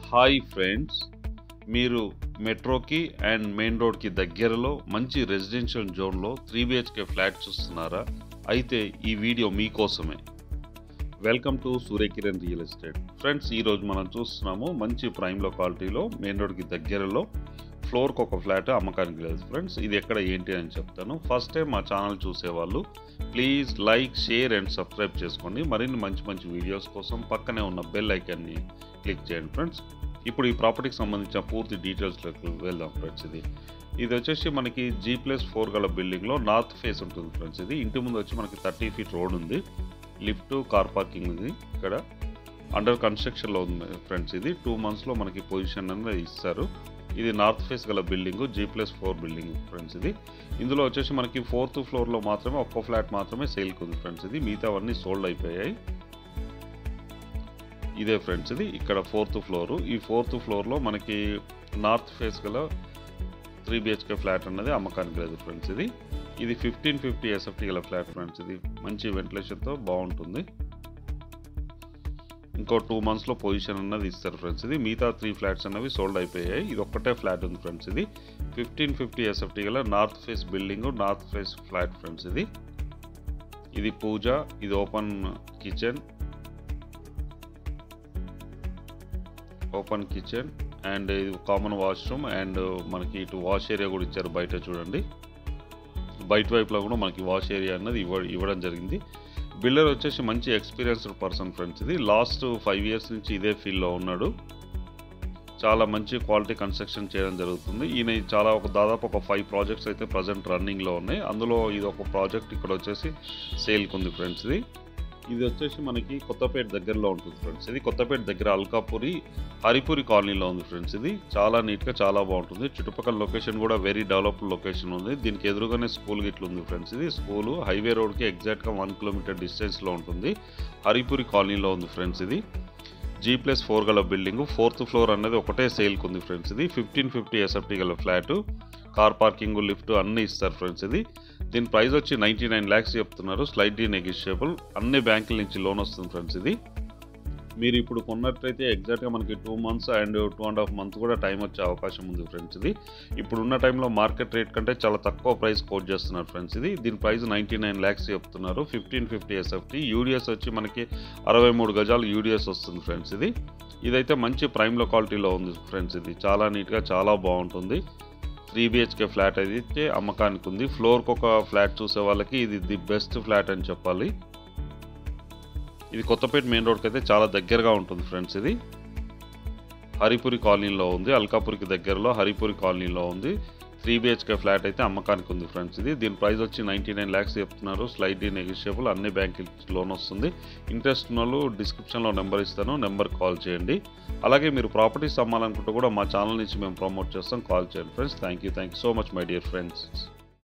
Hi friends, మీరు మెట్రోకి and main రోడ్కి దగ్గరలో మంచి రెసిడెన్షియల్ జోన్లో 3BHK ఫ్లాట్ చూస్తున్నారా? అయితే ఈ వీడియో మీకోసమే. Welcome to Surya Kiran real estate. Friends, ఈరోజు మనం చూస్తున్నాము మంచి ప్రైమ్ లొకాలిటీలో మెయిన్ రోడ్కి దగ్గరలో ఫ్లోర్కి ఒక ఫ్లాట్ అమ్మకానికి లేదు. ఫ్రెండ్స్, ఇది ఎక్కడ ఏంటి అని చెప్తాను. ఫస్ట్ టైం మా ఛానల్ చూసేవాళ్ళు please like, share and subscribe చేసుకోండి. మరిన్ని మంచి వీడియోస్ కోసం పక్కనే ఉన్న బెల్ ఐకాన్ని క్లిక్ చేయండి. ఫ్రెండ్స్, ఇప్పుడు ఈ ప్రాపర్టీకి సంబంధించిన పూర్తి డీటెయిల్స్లోకి వెళ్దాం. ఫ్రెండ్స్, ఇది వచ్చేసి మనకి G+4 గల బిల్డింగ్లో నార్త్ ఫేస్ ఉంటుంది. ఫ్రెండ్స్, ఇది ఇంటి ముందు వచ్చి మనకి 30 feet రోడ్ ఉంది, లిఫ్ట్, కార్ పార్కింగ్ ఉంది. ఇక్కడ అండర్ కన్స్ట్రక్షన్లో ఉంది. ఫ్రెండ్స్, ఇది 2 monthsలో మనకి పొజిషన్ అనేది ఇస్తారు. ఇది నార్త్ ఫేస్ గల బిల్డింగ్, G+4 బిల్డింగ్. ఫ్రెండ్స్, ఇందులో వచ్చేసి మనకి 4th floorలో మాత్రమే ఒక్క ఫ్లాట్ మాత్రమే సేల్కి ఉంది. ఫ్రెండ్స్, మిగతావన్నీ సోల్డ్ అయిపోయాయి. ఇదే ఫ్రెండ్స్, ఇక్కడ 4th floor. ఈ 4th floorలో మనకి నార్త్ ఫేస్ గల 3BHK ఫ్లాట్ అన్నది అమ్మకానికి లేదు. ఫ్రెండ్స్, ఇది 1550 SFT గల ఫ్లాట్. ఫ్రెండ్స్, ఇది మంచి వెంటిలేషన్తో బాగుంటుంది. ఇంకో 2 monthsలో పొజిషన్ అన్నది ఇస్తారు. ఫ్రెండ్స్, మిగతా 3 ఫ్లాట్స్ అన్నవి సోల్డ్ అయిపోయాయి. ఇది ఒక్కటే ఫ్లాట్ ఉంది. ఫ్రెండ్స్, 1550 SFT గల north face building, north face flat. Friends, ఇది పూజ, ఇది ఓపెన్ కిచెన్ అండ్ ఇది కామన్ వాష్రూమ్ అండ్ మనకి ఇటు వాష్ ఏరియా కూడా ఇచ్చారు. బయట చూడండి, బయట వైపులో కూడా మనకి వాష్ ఏరియా అన్నది ఇవ్వడం జరిగింది. బిల్డర్ వచ్చేసి మంచి experienced person. Friends, last 5 years నుంచి ఇదే ఫీల్డ్లో ఉన్నాడు. చాలా మంచి క్వాలిటీ కన్స్ట్రక్షన్ చేయడం జరుగుతుంది. ఈయన దాదాపు ఒక 5 projects అయితే ప్రజెంట్ రన్నింగ్లో ఉన్నాయి. అందులో ఇది ఒక ప్రాజెక్ట్ ఇక్కడ వచ్చేసి సేల్కి ఉంది. ఫ్రెండ్స్, ఇది వచ్చేసి మనకి కొత్తపేట దగ్గరలో ఉంటుంది. ఫ్రెండ్స్, కొత్తపేట దగ్గర అల్కాపురి హరిపురి కాలనీలో ఉంది. ఫ్రెండ్స్, చాలా నీట్గా చాలా బాగుంటుంది. చుట్టుపక్కల లొకేషన్ కూడా వెరీ డెవలప్డ్ లొకేషన్ ఉంది. దీనికి ఎదురుగానే స్కూల్ గిట్లు ఉంది. ఫ్రెండ్స్, స్కూలు హైవే రోడ్కి ఎగ్జాక్ట్గా 1 kilometer డిస్టెన్స్లో ఉంటుంది. హరిపురి కాలనీలో ఉంది. ఫ్రెండ్స్, G+4 గల బిల్డింగ్, 4th floor అన్నది ఒకటే సేల్కి ఉంది. ఫ్రెండ్స్, 1550 SFT గల ఫ్లాట్, కార్ పార్కింగ్, లిఫ్ట్ అన్నీ ఇస్తారు. ఫ్రెండ్స్, దీని ప్రైస్ వచ్చి 99 lakhs చెప్తున్నారు. Slightly negotiable. అన్ని బ్యాంకుల నుంచి లోన్ వస్తుంది. ఫ్రెండ్స్, మీరు ఇప్పుడు కొన్నట్లయితే ఎగ్జాక్ట్గా మనకి 2 months అండ్ 2.5 months కూడా టైం వచ్చే అవకాశం ఉంది. ఫ్రెండ్స్, ఇప్పుడున్న టైంలో మార్కెట్ రేట్ కంటే చాలా తక్కువ ప్రైస్ కోట్ చేస్తున్నారు. ఫ్రెండ్స్, దీని ప్రైస్ 99 lakhs చెప్తున్నారు. 1550 SFT, యూడిఎస్ వచ్చి మనకి 63 గజాలు యూడిఎస్ వస్తుంది. ఫ్రెండ్స్, ఇదైతే మంచి ప్రైమ్ లొకాలిటీలో ఉంది. ఫ్రెండ్స్, చాలా నీట్గా చాలా బాగుంటుంది. 3BHK ఫ్లాట్ అయితే అమ్మకానికి ఉంది. ఫ్లోర్కి ఒక ఫ్లాట్ చూసే వాళ్ళకి ఇది ది బెస్ట్ ఫ్లాట్ అని చెప్పాలి. ఇది కొత్తపేట మెయిన్ రోడ్కి అయితే చాలా దగ్గరగా ఉంటుంది. ఫ్రెండ్స్, హరిపురి కాలనీలో ఉంది. అల్కాపురికి దగ్గరలో హరిపురి కాలనీలో ఉంది. 3BHK ఫ్లాట్ అయితే అమ్మకానికి ఉంది. ఫ్రెండ్స్, దీని ప్రైస్ వచ్చి 99 lakhs చెప్తున్నారు. Slightly negotiable. అన్ని బ్యాంకుల లోన్ వస్తుంది. ఇంట్రెస్ట్ ఉన్న వాళ్ళు డిస్క్రిప్షన్లో నెంబర్ ఇస్తాను, నెంబర్ కాల్ చేయండి. అలాగే మీరు ప్రాపర్టీస్ అమ్మాలనుకుంటే కూడా మా ఛానల్ నుంచి మేము ప్రమోట్ చేస్తాం, కాల్ చేయండి. Friends, thank you so much my dear friends.